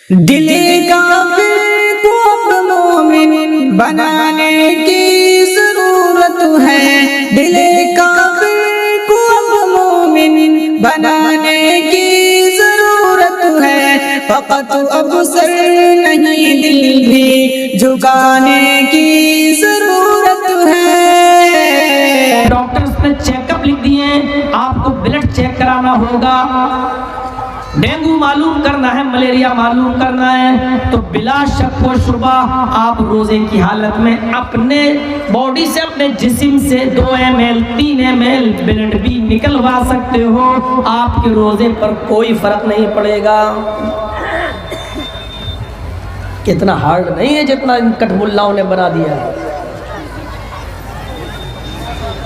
दिल काफिर को अब मोमिन बनाने की जरूरत है। दिल काफिर को अब मोमिन बनाने की जरूरत है। फकत अब सर नहीं दिल भी झुकाने की जरूरत है। डॉक्टर्स ने चेकअप लिख दिए हैं, आपको ब्लड चेक कराना होगा, डेंगू मालूम करना है, मलेरिया मालूम करना है, तो बिला शक व शुबा आप रोजे की हालत में अपने बॉडी से, अपने जिस्म से 2 ml 3 ml ब्लड भी निकलवा सकते हो। आपके रोजे पर कोई फर्क नहीं पड़ेगा। इतना हार्ड नहीं है जितना इन कठमुल्लाओं ने बना दिया है।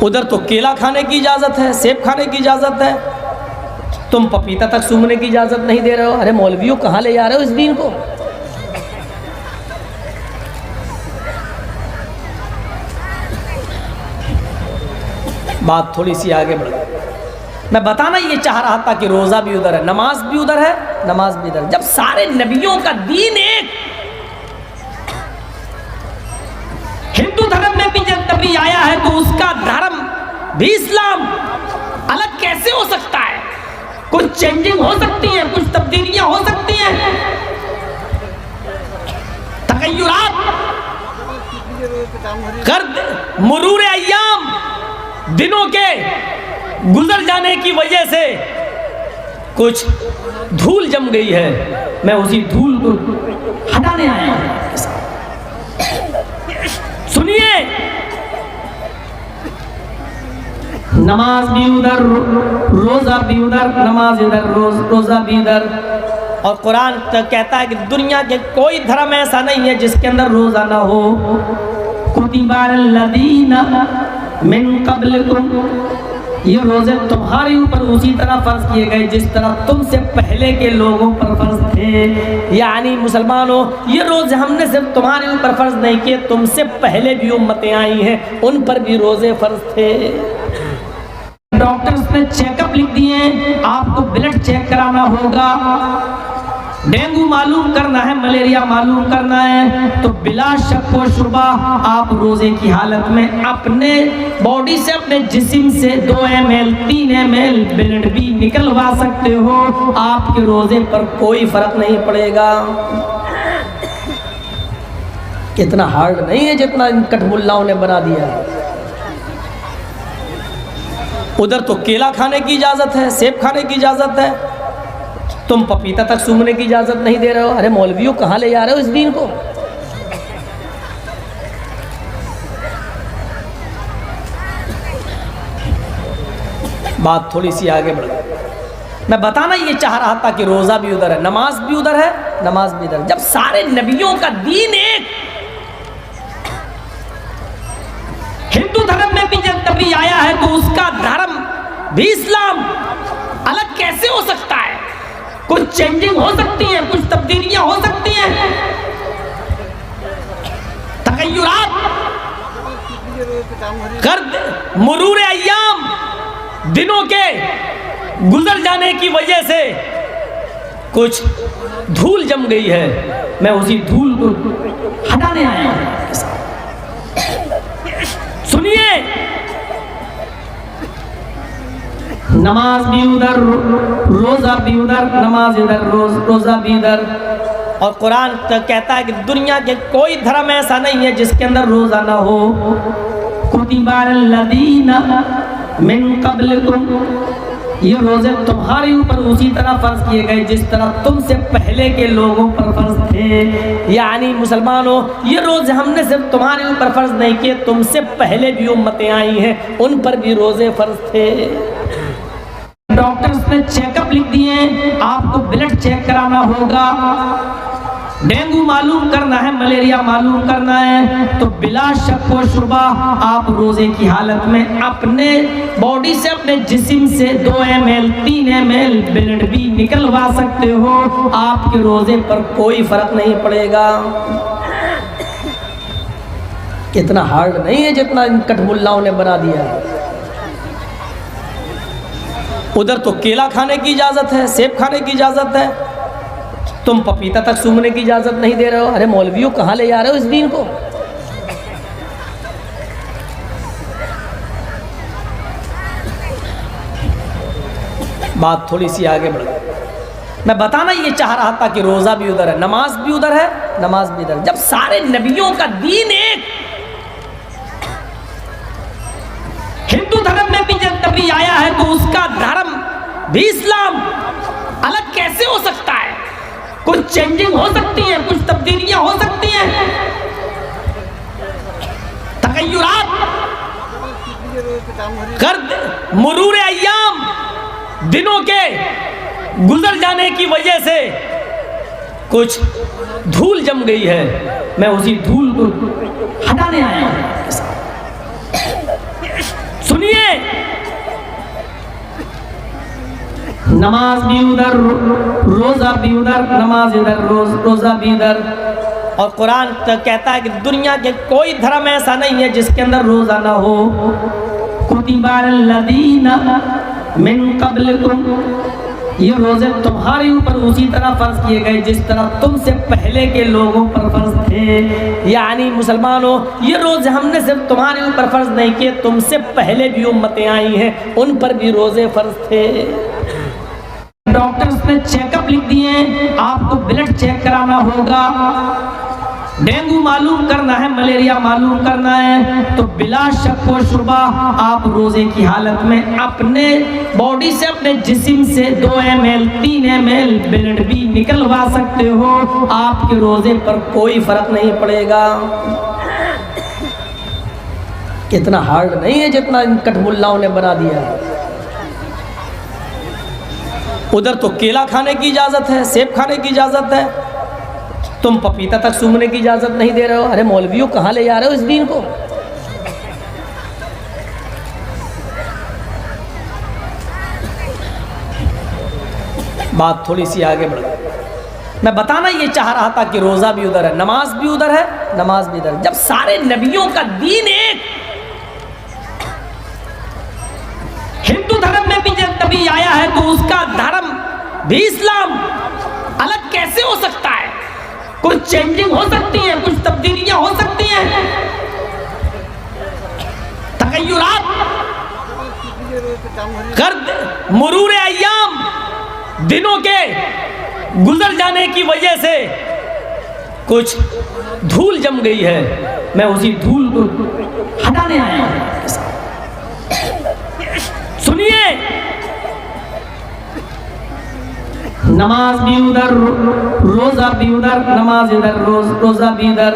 उधर तो केला खाने की इजाजत है, सेब खाने की इजाजत है, तुम पपीता तक सूंघने की इजाजत नहीं दे रहे हो। अरे मौलवियों कहाँ ले जा रहे हो इस दीन को? बात थोड़ी सी आगे बढ़ गई। मैं बताना ये चाह रहा था कि रोजा भी उधर है, नमाज भी उधर है, नमाज भी इधर। जब सारे नबियों का दीन एक, हिंदू धर्म में भी जब नबी आया है तो उसका धर्म भी इस्लाम अलग कैसे हो सकता है? कुछ चेंजिंग हो सकती है, कुछ तब्दीलियां हो सकती हैं, तगय्युरात कर मुरूर अय्याम, दिनों के गुजर जाने की वजह से कुछ धूल जम गई है। मैं उसी धूल को हटाने आया हूं। सुनिए, नमाज भी उधर, रोजा भी उधर, नमाज इधर, रोजा भी इधर। और कुरान तो कहता है कि दुनिया के कोई धर्म ऐसा नहीं है जिसके अंदर रोजा ना हो। कुतिबा अलज़ीना मिन क़ब्लिकुम, ये रोजे तुम्हारे ऊपर उसी तरह फर्ज किए गए जिस तरह तुमसे पहले के लोगों पर फर्ज थे। यानी मुसलमानों, ये रोजे हमने सिर्फ तुम्हारे ऊपर फर्ज नहीं किए, तुमसे पहले भी उम्मतें आई हैं, उन पर भी रोजे फर्ज थे। डॉक्टर्स ने चेकअप लिख दिए हैं, आपको ब्लड चेक कराना होगा, डेंगू मालूम करना है, मलेरिया मालूम करना है, तो बिला शक व शुबा आप रोजे की हालत में अपने बॉडी से, अपने जिस्म से 2 ml 3 ml ब्लड भी निकलवा सकते हो। आपके रोजे पर कोई फर्क नहीं पड़ेगा। इतना हार्ड नहीं है जितना इन कठमुल्लाओं ने बना दिया है। उधर तो केला खाने की इजाजत है, सेब खाने की इजाजत है, तुम पपीता तक सूंघने की इजाजत नहीं दे रहे हो। अरे मौलवियों कहाँ ले जा रहे हो इस दीन को? बात थोड़ी सी आगे बढ़ गई। मैं बताना ये चाह रहा था कि रोजा भी उधर है, नमाज भी उधर है, नमाज भी इधर। जब सारे नबियों का दीन एक, हिंदू धर्म में भी जब नबी आया है तो उसका धर्म भी इस्लाम अलग कैसे हो सकता है? कुछ चेंजिंग हो सकती है, कुछ तब्दीलियां हो सकती हैं, तगय्युरात कर मुरूर अय्याम, दिनों के गुजर जाने की वजह से कुछ धूल जम गई है। मैं उसी धूल को हटाने आया हूं। सुनिए, नमाज भी उधर, रोजा भी उधर, नमाज इधर, रोजा भी इधर। और कुरान तो कहता है कि दुनिया के कोई धर्म ऐसा नहीं है जिसके अंदर रोजा ना हो। कुतिबा अलज़ीना मिन क़ब्लिकुम, ये रोजे तुम्हारे ऊपर उसी तरह फर्ज किए गए जिस तरह तुमसे पहले के लोगों पर फर्ज थे। यानी मुसलमानों, ये रोजे हमने सिर्फ तुम्हारे ऊपर फर्ज नहीं किए, तुमसे पहले भी उम्मतें आई हैं, उन पर भी रोजे फर्ज थे। डॉक्टर्स ने चेकअप लिख दिए हैं, आपको ब्लड चेक कराना होगा, डेंगू मालूम करना है, मलेरिया मालूम करना है, तो बिला शक व शुबा आप रोजे की हालत में अपने बॉडी से, अपने जिस्म से 2 ml 3 ml ब्लड भी निकलवा सकते हो। आपके रोजे पर कोई फर्क नहीं पड़ेगा। इतना हार्ड नहीं है जितना इन कठमुल्लाओं ने बना दिया है। उधर तो केला खाने की इजाजत है, सेब खाने की इजाजत है, तुम पपीता तक सूंघने की इजाजत नहीं दे रहे हो। अरे मौलवियों, कहाँ ले जा रहे हो इस दीन को? बात थोड़ी सी आगे बढ़ गई। मैं बताना ये चाह रहा था कि रोजा भी उधर है, नमाज भी उधर है, नमाज भी इधर। जब सारे नबियों का दीन एक, हिंदू धर्म में भी जब नबी आया है तो उसका धर्म भी इस्लाम अलग कैसे हो सकता है? कुछ चेंजिंग हो सकती है, कुछ तब्दीलियां हो सकती हैं, तगय्युरात कर मुरूर अय्याम, दिनों के गुजर जाने की वजह से कुछ धूल जम गई है। मैं उसी धूल को हटाने आया हूं। सुनिए, नमाज भी उधर, रोजा भी उधर, नमाज इधर, रोजा भी इधर। और कुरान कहता है कि दुनिया के कोई धर्म ऐसा नहीं है जिसके अंदर रोजा ना हो। कुतिबा अलज़ीना मिन क़ब्लिकुम, ये रोजे तुम्हारे ऊपर उसी तरह फर्ज किए गए जिस तरह तुमसे पहले के लोगों पर फर्ज थे। यानी मुसलमानों, ये रोजे हमने सिर्फ तुम्हारे ऊपर फर्ज नहीं किए, तुमसे पहले भी उम्मतें आई हैं, उन पर भी रोजे फर्ज थे। डॉक्टर्स ने चेकअप लिख दिए, आपको ब्लड चेक कराना होगा, डेंगू मालूम करना है, मलेरिया मालूम करना है, तो बिला शक व शुबा आप रोजे की हालत में अपने बॉडी से, अपने जिस्म से 2 ml 3 ml ब्लड भी निकलवा सकते हो। आपके रोजे पर कोई फर्क नहीं पड़ेगा। इतना हार्ड नहीं है जितना इन कठमुल्लाओं ने बना दिया। उधर तो केला खाने की इजाजत है, सेब खाने की इजाजत है, तुम पपीता तक सूंघने की इजाजत नहीं दे रहे हो। अरे मौलवियों, कहाँ ले जा रहे हो इस दीन को? बात थोड़ी सी आगे बढ़ गई। मैं बताना ये चाह रहा था कि रोजा भी उधर है, नमाज भी उधर है, नमाज भी इधर। जब सारे नबियों का दीन एक, हिंदू धर्म में भी जब नबी आया है तो उसका धर्म भी इस्लाम अलग कैसे हो सकता है? कुछ चेंजिंग हो सकती है, कुछ तब्दीलियां हो सकती हैं, तगय्युरात कर मुरूर अय्याम, दिनों के गुजर जाने की वजह से कुछ धूल जम गई है। मैं उसी धूल को हटाने आया हूं। सुनिए, नमाज भी उधर, रोजा भी उधर, नमाज इधर, रोजा भी इधर।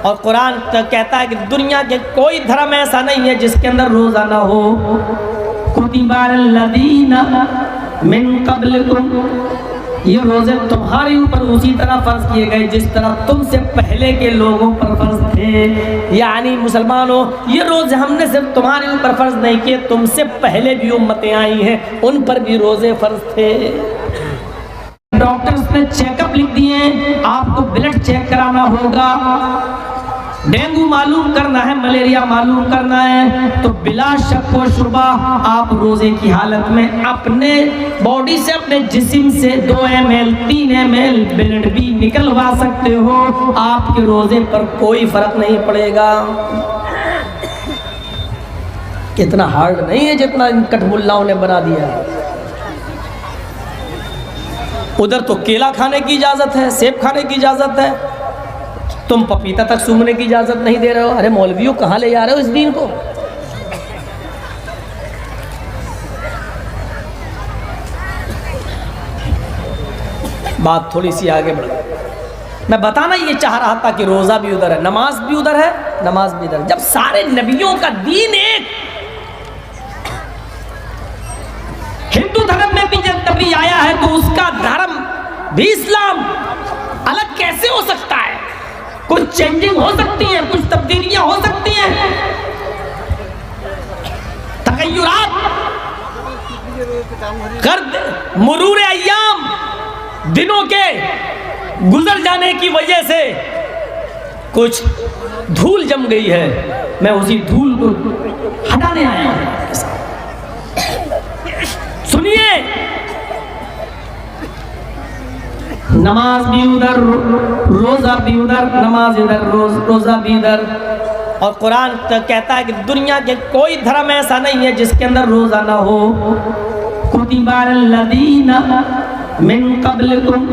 और कुरान कहता है कि दुनिया के कोई धर्म ऐसा नहीं है जिसके अंदर रोजा ना हो। कुतिबा अलज़ीना मिन क़ब्लिकुम, ये रोजे तुम्हारे ऊपर उसी तरह फर्ज किए गए जिस तरह तुमसे पहले के लोगों पर फर्ज थे। यानी मुसलमानों, ये रोजे हमने सिर्फ तुम्हारे ऊपर फर्ज नहीं किए, तुमसे पहले भी उम्मतें आई हैं, उन पर भी रोजे फर्ज थे। डॉक्टर्स ने चेकअप लिख दिए, आपको ब्लड चेक कराना होगा, डेंगू मालूम करना है, मलेरिया मालूम करना है, तो बिला शक व शुबा आप रोजे की हालत में अपने बॉडी से, अपने जिस्म से 2 ml 3 ml ब्लड भी निकलवा सकते हो। आपके रोजे पर कोई फर्क नहीं पड़ेगा। इतना हार्ड नहीं है जितना इन कठमुल्लाओं ने बना दिया। उधर तो केला खाने की इजाजत है, सेब खाने की इजाजत है, तुम पपीता तक सूंघने की इजाजत नहीं दे रहे हो। अरे मौलवियों, कहाँ ले जा रहे हो इस दीन को? बात थोड़ी सी आगे बढ़ गई। मैं बताना ये चाह रहा था कि रोजा भी उधर है, नमाज भी उधर है, नमाज भी इधर। जब सारे नबियों का दीन एक, हिंदू धर्म में भी जब नबी आया है तो उसका धर्म भी इस्लाम अलग कैसे हो सकता है? कुछ चेंजिंग हो सकती है, कुछ तब्दीलियां हो सकती हैं, तगय्युरात कर मुरूर अय्याम, दिनों के गुजर जाने की वजह से कुछ धूल जम गई है। मैं उसी धूल को हटाने आया हूं। सुनिए, नमाज भी उधर, रोज़ा भी उधर, नमाज इधर, रोज़ा भी इधर। और कुरान कहता है कि दुनिया के कोई धर्म ऐसा नहीं है जिसके अंदर रोज़ा ना हो। कुतिबा अलज़ीना मिन क़ब्लिकुम,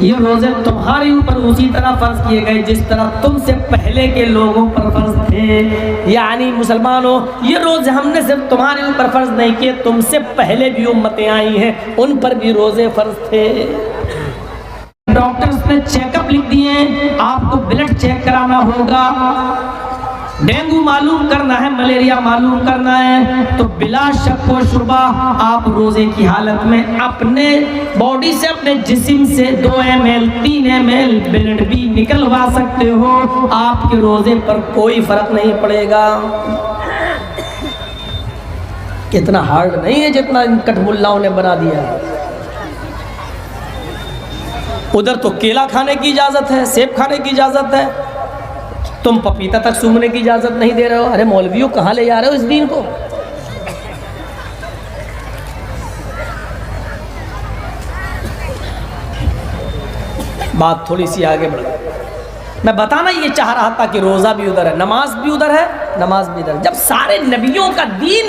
ये रोज़े तुम्हारे ऊपर उसी तरह फ़र्ज़ किए गए जिस तरह तुमसे पहले के लोगों पर फ़र्ज़ थे। यानी मुसलमानों, ये रोज़े हमने सिर्फ तुम्हारे ऊपर फ़र्ज़ नहीं किए, तुमसे पहले भी उम्मतें आई हैं, उन पर भी रोज़े फ़र्ज़ थे। डॉक्टर्स ने चेकअप लिख दिए हैं, आपको ब्लड चेक कराना होगा, डेंगू मालूम करना है, मलेरिया मालूम करना है, तो बिला शक व शुबा आप रोजे की हालत में अपने बॉडी से, अपने जिस्म से 2 ml 3 ml ब्लड भी निकलवा सकते हो। आपके रोजे पर कोई फर्क नहीं पड़ेगा। कितना हार्ड नहीं है जितना इन कठमुल्लाओं ने बना दिया है। उधर तो केला खाने की इजाजत है, सेब खाने की इजाजत है, तुम पपीता तक सूंघने की इजाजत नहीं दे रहे हो। अरे मौलवियों, कहाँ ले जा रहे हो इस दीन को? बात थोड़ी सी आगे बढ़ गई। मैं बताना ये चाह रहा था कि रोज़ा भी उधर है, नमाज भी उधर है, नमाज भी इधर। जब सारे नबियों का दीन